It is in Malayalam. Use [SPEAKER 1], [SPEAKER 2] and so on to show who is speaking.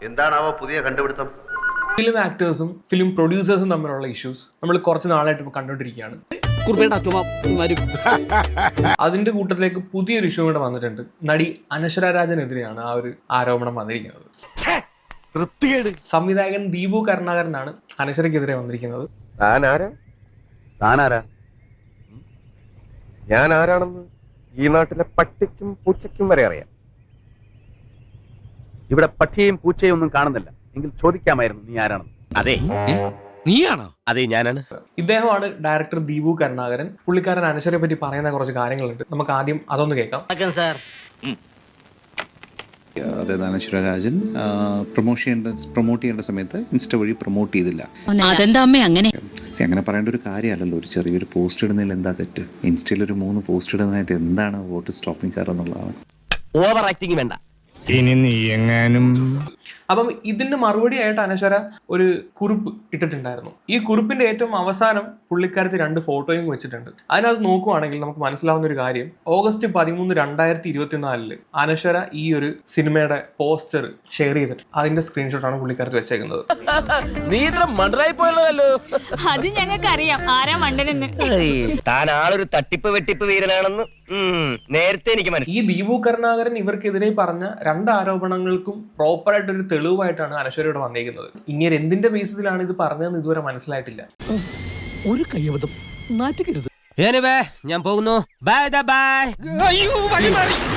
[SPEAKER 1] എന്താണാവോ പുതിയ കണ്ടുപിടുത്തം?
[SPEAKER 2] ഫിലിം ആക്ടേഴ്സും ഫിലിം പ്രൊഡ്യൂസേഴ്സും തമ്മിലുള്ള ഇഷ്യൂസ് നമ്മൾ കുറച്ച് നാളായിട്ട് ഇപ്പോൾ കണ്ടുകൊണ്ടിരിക്കുകയാണ്. അതിന്റെ കൂട്ടത്തിലേക്ക് പുതിയൊരു ഇഷ്യൂ കൂടെ വന്നിട്ടുണ്ട്. നടി അനശ്വര രാജനെതിരെയാണ് ആ ഒരു ആരോപണം വന്നിരിക്കുന്നത്. സംവിധായകൻ ദീപു കരുണാകരനാണ് അനശ്വരയ്ക്കെതിരെ വന്നിരിക്കുന്നത്.
[SPEAKER 3] ഞാൻ ആരാണെന്ന് ഈ നാട്ടിലെ പട്ടിക്കും പൂച്ചയ്ക്കും വരെ അറിയാം. ഇവിടെ പട്ടിയെയും പൂച്ചയും ഒന്നും കാണുന്നില്ല. എങ്കിൽ ചോദിക്കാമായിരുന്നു നീ ആരാണെന്ന്.
[SPEAKER 4] അതെ, നീയാണോ? അതെ, ഞാനാണ്.
[SPEAKER 2] ഇദ്ദേഹമാണ് ഡയറക്ടർ ദീപു കരുണാകരൻ. പുള്ളിക്കാരൻ അനശ്വരയെ പറ്റി പറയുന്ന കുറച്ച് കാര്യങ്ങളുണ്ട്. നമുക്ക് ആദ്യം അതൊന്ന് കേൾക്കാം.
[SPEAKER 5] അതായത് അനശ്വര രാജൻ പ്രൊമോട്ട് ചെയ്യേണ്ട സമയത്ത് ഇൻസ്റ്റ വഴി പ്രൊമോട്ട് ചെയ്തില്ല. അങ്ങനെ പറയേണ്ട ഒരു കാര്യമല്ലല്ലോ. ഒരു ചെറിയൊരു പോസ്റ്റ് ഇടുന്നതിൽ എന്താ തെറ്റ്? ഇൻസ്റ്റയിൽ ഒരു 3 പോസ്റ്റ് ഇടുന്നതായിട്ട് എന്താണ് വോട്ട് സ്റ്റോപ്പിംഗ് കാർ എന്നുള്ളതാണ്.
[SPEAKER 3] ഓവർ ആക്ടിങ് വേണ്ട.
[SPEAKER 6] ഇനി നീ എങ്ങാനും
[SPEAKER 2] അപ്പം ഇതിന് മറുപടിയായിട്ട് അനശ്വര ഒരു കുറിപ്പ് ഇട്ടിട്ടുണ്ടായിരുന്നു. ഈ കുറിപ്പിന്റെ ഏറ്റവും അവസാനം പുള്ളിക്കാരത്തി 2 ഫോട്ടോയും വെച്ചിട്ടുണ്ട്. അതിനകത്ത് നോക്കുവാണെങ്കിൽ നമുക്ക് മനസ്സിലാവുന്ന ഒരു കാര്യം, August 13, 2024 അനശ്വര ഈ ഒരു സിനിമയുടെ പോസ്റ്റർ ഷെയർ ചെയ്തിട്ട് അതിന്റെ സ്ക്രീൻഷോട്ടാണ് പുള്ളിക്കാരത്തി വെച്ചേക്കുന്നത്.
[SPEAKER 4] നീ ഇത്ര മണ്ടറായി പോയല്ലോ.
[SPEAKER 7] അത് ഞങ്ങൾക്ക് അറിയാം ആരാ മണ്ടനെന്ന്.
[SPEAKER 3] താൻ ആളൊരു തട്ടിപ്പ് വെട്ടിപ്പ് വീരനാണെന്ന് നേരത്തെ എനിക്ക് മനസ്സിലായി.
[SPEAKER 2] ഈ ദീപു കരുണാകരൻ ഇവർക്കെതിരെ പറഞ്ഞ 2 ആരോപണങ്ങൾക്കും പ്രോപ്പറായിട്ടൊരു തെളിവായിട്ടാണ് അനശ്വരയോട് വന്നിരിക്കുന്നത്. ഇങ്ങനെ എന്തിന്റെ ബേസിസിലാണ് ഇത് പറഞ്ഞതെന്ന് ഇതുവരെ മനസ്സിലായിട്ടില്ല.
[SPEAKER 4] ഒരു കയ്യബദ്ധം നാറ്റുകരുത്. ഞാൻ പോകുന്നു. Bye bye.